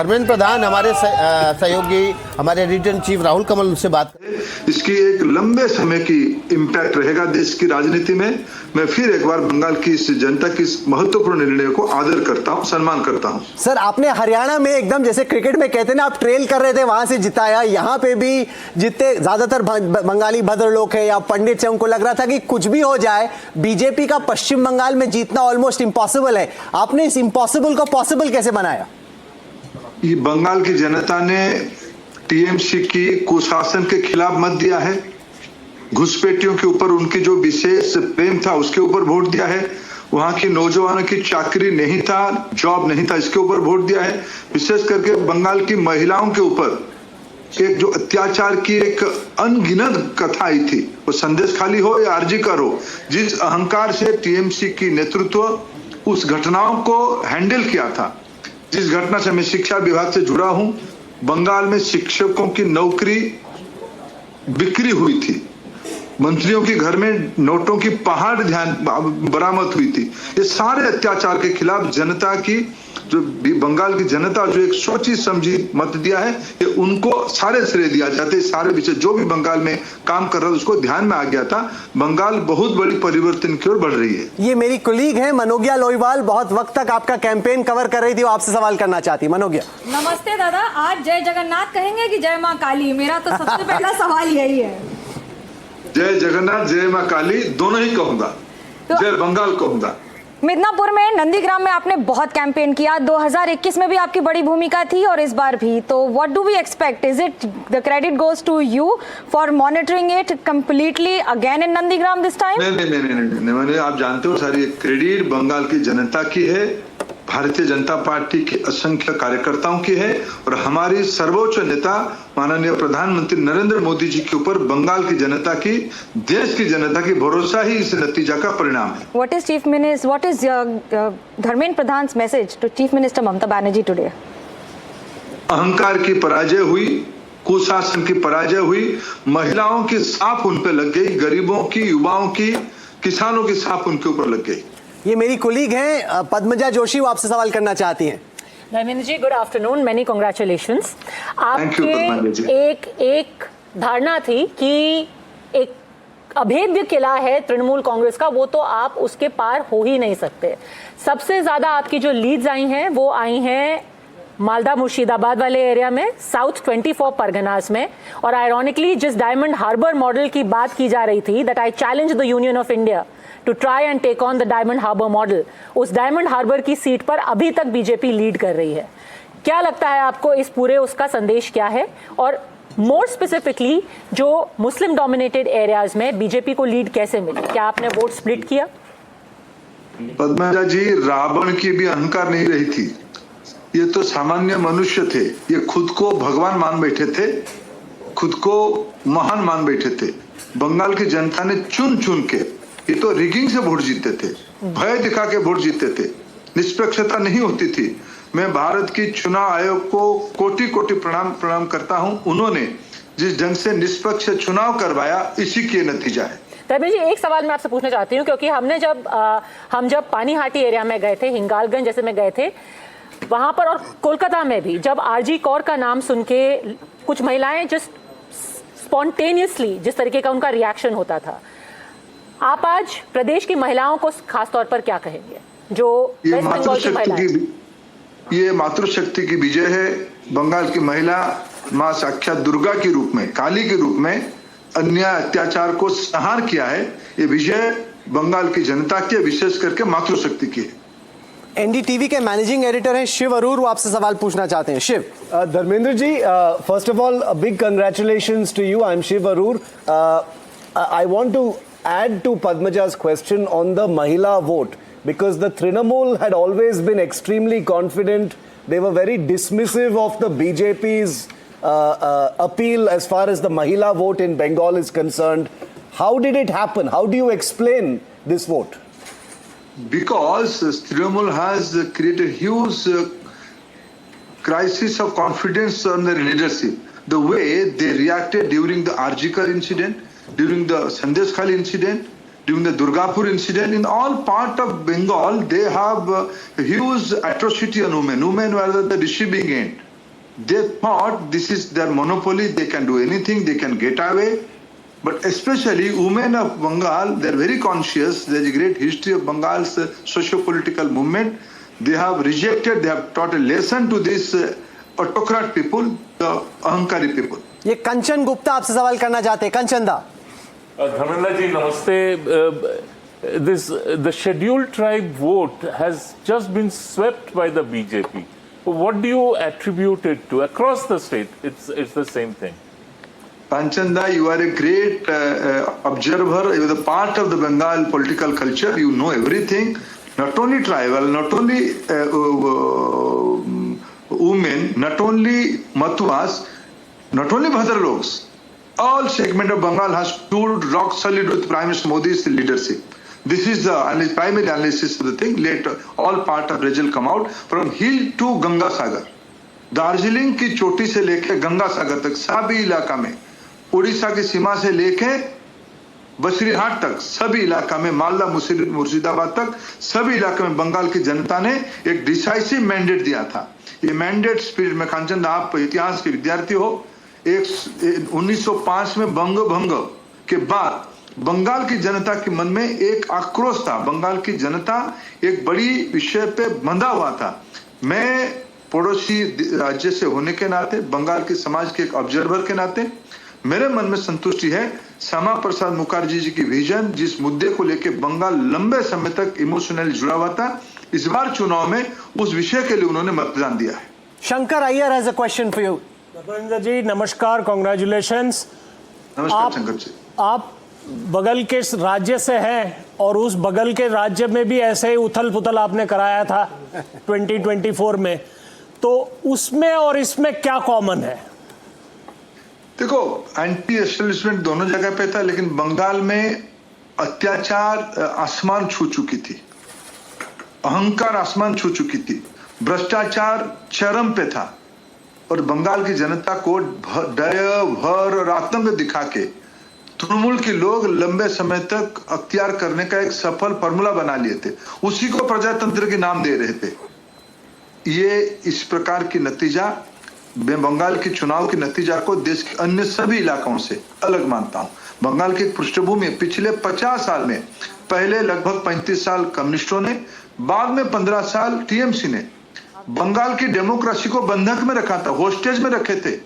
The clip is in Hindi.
धर्मेंद्र प्रधान हमारे सहयोगी हमारे एडिटर इन चीफ राहुल कमल से बात करें। इसकी एक लंबे समय की इम्पैक्ट रहेगा देश की राजनीति में। मैं फिर एक बार बंगाल की इस जनता की इस महत्वपूर्ण निर्णय को आदर करता हूं, सम्मान करता हूं। सर, आपने हरियाणा में एकदम जैसे क्रिकेट में कहते हैं ना, आप ट्रेल कर रहे थे, वहां से जिताया। यहाँ पे भी जितने ज्यादातर बंगाली भद्र लोग हैं या पंडित से, उनको लग रहा था कि कुछ भी हो जाए बीजेपी का पश्चिम बंगाल में जीतना ऑलमोस्ट इम्पॉसिबल है। आपने इस इम्पॉसिबल को पॉसिबल कैसे बनाया? ये बंगाल की जनता ने टीएमसी की कुशासन के खिलाफ मत दिया है, घुसपैठियों के ऊपर उनकी जो विशेष प्रेम था उसके ऊपर वोट दिया है, वहां की नौजवानों की चाकरी नहीं था, जॉब नहीं था, इसके ऊपर वोट दिया है। विशेष करके बंगाल की महिलाओं के ऊपर एक जो अत्याचार की एक अनगिनत कथा आई थी, वो संदेश खाली हो या आरजी कर हो, जिस अहंकार से टीएमसी की नेतृत्व उस घटनाओं को हैंडल किया था, जिस घटना से मैं शिक्षा विभाग से जुड़ा हूं, बंगाल में शिक्षकों की नौकरी बिक्री हुई थी, मंत्रियों के घर में नोटों की पहाड़ बरामद हुई थी। ये सारे अत्याचार के खिलाफ जनता की जो बंगाल की जनता जो एक सोची समझी मत दिया है, ये उनको सारे श्रेय दिया जाता है। सारे विषय जो भी बंगाल में काम कर रहा था उसको ध्यान में आ गया था। बंगाल बहुत बड़ी परिवर्तन की ओर बढ़ रही है। ये मेरी कुलीग है मनोज्ञा लोईवाल, बहुत वक्त तक आपका कैंपेन कवर कर रही थी, वो आपसे सवाल करना चाहती। मनोज्ञा, नमस्ते दादा। आज जय जगन्नाथ कहेंगे कि जय माँ काली? मेरा तो सबसे पहला सवाल यही है। जय जगन्नाथ, जय माँ काली दोनों ही कहूंगा, जय बंगाल कहूंगा। मिदनापुर में, नंदीग्राम में आपने बहुत कैंपेन किया। 2021 में भी आपकी बड़ी भूमिका थी और इस बार भी। तो what do we expect? Is it the credit goes to you for monitoring it completely again in Nandigram this time? नहीं, मैंने, आप जानते हो, सारी क्रेडिट बंगाल की जनता की है, भारतीय जनता पार्टी के असंख्य कार्यकर्ताओं की है और हमारी सर्वोच्च नेता माननीय प्रधानमंत्री नरेंद्र मोदी जी के ऊपर बंगाल की जनता की, देश की जनता की भरोसा ही इस नतीजा का परिणाम है। What is Dharmendra प्रधान's message to Chief Minister Mamata Banerjee today? अहंकार की पराजय हुई, कुशासन की पराजय हुई, महिलाओं की सांप उन पे लग गई, गरीबों की, युवाओं की, किसानों की सांप उनके ऊपर लग गई। ये मेरी कुलीग हैं पद्मजा जोशी, वो आपसे सवाल करना चाहती हैं। Dharmendra ji, good afternoon, many congratulations. आपके एक धारणा थी कि एक अभेद्य किला है तृणमूल कांग्रेस का, वो तो आप उसके पार हो ही नहीं सकते। सबसे ज्यादा आपकी जो लीड्स आई हैं वो आई हैं मालदा मुर्शिदाबाद वाले एरिया में, साउथ 24 परगनास में, और आयरॉनिकली जिस डायमंड हार्बर मॉडल की बात की जा रही थी, that I challenge the union of India to try and take on the Diamond Harbour model, उस डायमंड हार्बर की सीट पर अभी तक बीजेपी लीड कर रही है। क्या लगता है आपको इस पूरे उसका संदेश क्या है? और मोर स्पेसिफिकली जो मुस्लिम डोमिनेटेड एरियाज में बीजेपी को लीड कैसे मिली? क्या आपने वोट स्प्लिट किया? पद्मजा जी, रावण की भी अहंकार नहीं रही थी, ये तो सामान्य मनुष्य थे। ये खुद को भगवान मान बैठे थे, खुद को महान मान बैठे थे। बंगाल की जनता ने चुन चुन के, ये तो रिगिंग से वोट जीतते थे, भय दिखा के वोट जीतते थे, निष्पक्षता नहीं होती थी। मैं भारत की चुनाव आयोग को कोटि कोटि प्रणाम करता हूं। उन्होंने जिस ढंग से निष्पक्ष चुनाव करवाया, इसी के नतीजा है। धर्मेंद्र जी, एक सवाल मैं आपसे पूछना चाहती हूँ, क्योंकि हम जब पानीहाटी एरिया में गए थे, हिंगालगंज जैसे में गए थे, वहां पर और कोलकाता में भी, जब आरजी कौर का नाम सुन के कुछ महिलाएं जस्ट स्पॉन्टेनियसली जिस तरीके का उनका रिएक्शन होता था, आप आज प्रदेश की महिलाओं को खासतौर पर क्या कहेंगे जो वेस्ट बंगाल की महिलाएं? ये मातृशक्ति की विजय है। बंगाल की महिला मां साक्षात दुर्गा के रूप में, काली के रूप में अन्याय अत्याचार को संहार किया है। ये विजय बंगाल की जनता की, विशेष करके मातृशक्ति की है। एनडीटीवी के मैनेजिंग एडिटर हैं शिव अरूर, वो आपसे सवाल पूछना चाहते हैं। Shiv. Dharmendra ji, first of all big congratulations to you. I am Shiv Aroor. I want to add to Padmaja's question on the Mahila vote, because the Trinamool had always been extremely confident. They were very dismissive of the BJP's appeal as far as the Mahila vote in Bengal is concerned. How did it happen? How do you explain this vote? Because Trinamool has created huge crisis of confidence on their leadership. The way they reacted during the Arjikar incident, during the Sandesh Khali incident, during the Durgapur incident, in all part of Bengal, they have huge atrocity on women. Women were at the receiving end. they thought this is their monopoly, they can do anything, they can get away. But especially women of Bengal, they're very conscious. There's a great history of Bengal's socio-political movement. They have rejected, they have taught a lesson to this autocrat people, the Ahankari people. ये कंचन गुप्ता आपसे सवाल करना चाहते हैं। कंचन दा, धर्मेंद्र जी नमस्ते। The scheduled tribe vote has just been swept by the BJP. What do you attribute it to? Across the state, it's the same thing. Panchanda, you are a great observer. You are the part of the Bengal political culture. You know everything. Not only tribal, not only women, not only Matuas, not only Bhadraloks. All segment of Bengal has stood rock solid with Prime Minister Modi's leadership. This is the primary analysis of the thing. Later, all part of result come out from hill to Ganga Sagar. Darjeeling की चोटी से लेके गंगा सागर तक सभी इलाका में, उड़ीसा की सीमा से लेके बसरीहाट तक सभी इलाका में, मालदा मुर्शिदाबाद तक सभी इलाके में बंगाल की जनता ने एक डिसाइसिव मैंडेट दिया था। ये मैंडेट स्पिरिट में, कांचन, आप इतिहास के विद्यार्थी हो, 1905 में बंग भंग के बाद बंगाल की जनता के मन में एक आक्रोश था। बंगाल की जनता एक बड़ी विषय पे बंधा हुआ था। मैं पड़ोसी राज्य से होने के नाते, बंगाल के समाज के एक ऑब्जर्वर के नाते, मेरे मन में संतुष्टि है। श्यामा प्रसाद मुखर्जी जी की विजन, जिस मुद्दे को लेकर बंगाल लंबे समय तक इमोशनली जुड़ा हुआ था, इस बार चुनाव में उस विषय के लिए उन्होंने मतदान दिया है। Shankar Aiyar has a question for you. Dharmendra ji नमस्कार, कॉन्ग्रेचुलेशंस। नमस्कार शंकर जी। आप बगल के राज्य से हैं और उस बगल के राज्य में भी ऐसे ही उथल पुथल आपने कराया था 2024 में, तो उसमें और इसमें क्या कॉमन है? देखो, एंटी एस्टेब्लिशमेंट दोनों जगह पे था, लेकिन बंगाल में अत्याचार आसमान छू चुकी थी, अहंकार आसमान छू चुकी थी, भ्रष्टाचार चरम पे था, और बंगाल की जनता को डर, भर और आतंक दिखा के तृणमूल के लोग लंबे समय तक अख्तियार करने का एक सफल फॉर्मूला बना लिए थे। उसी को प्रजातंत्र के नाम दे रहे थे। ये इस प्रकार की नतीजा, मैं बंगाल के चुनाव के नतीजा को देश के अन्य सभी इलाकों से अलग मानता हूं। बंगाल की पृष्ठभूमि पिछले 50 साल में, पहले लगभग 35 साल कम्युनिस्टों ने, बाद में 15 साल टीएमसी ने बंगाल की डेमोक्रेसी को बंधक में रखा था, होस्टेज में रखे थे।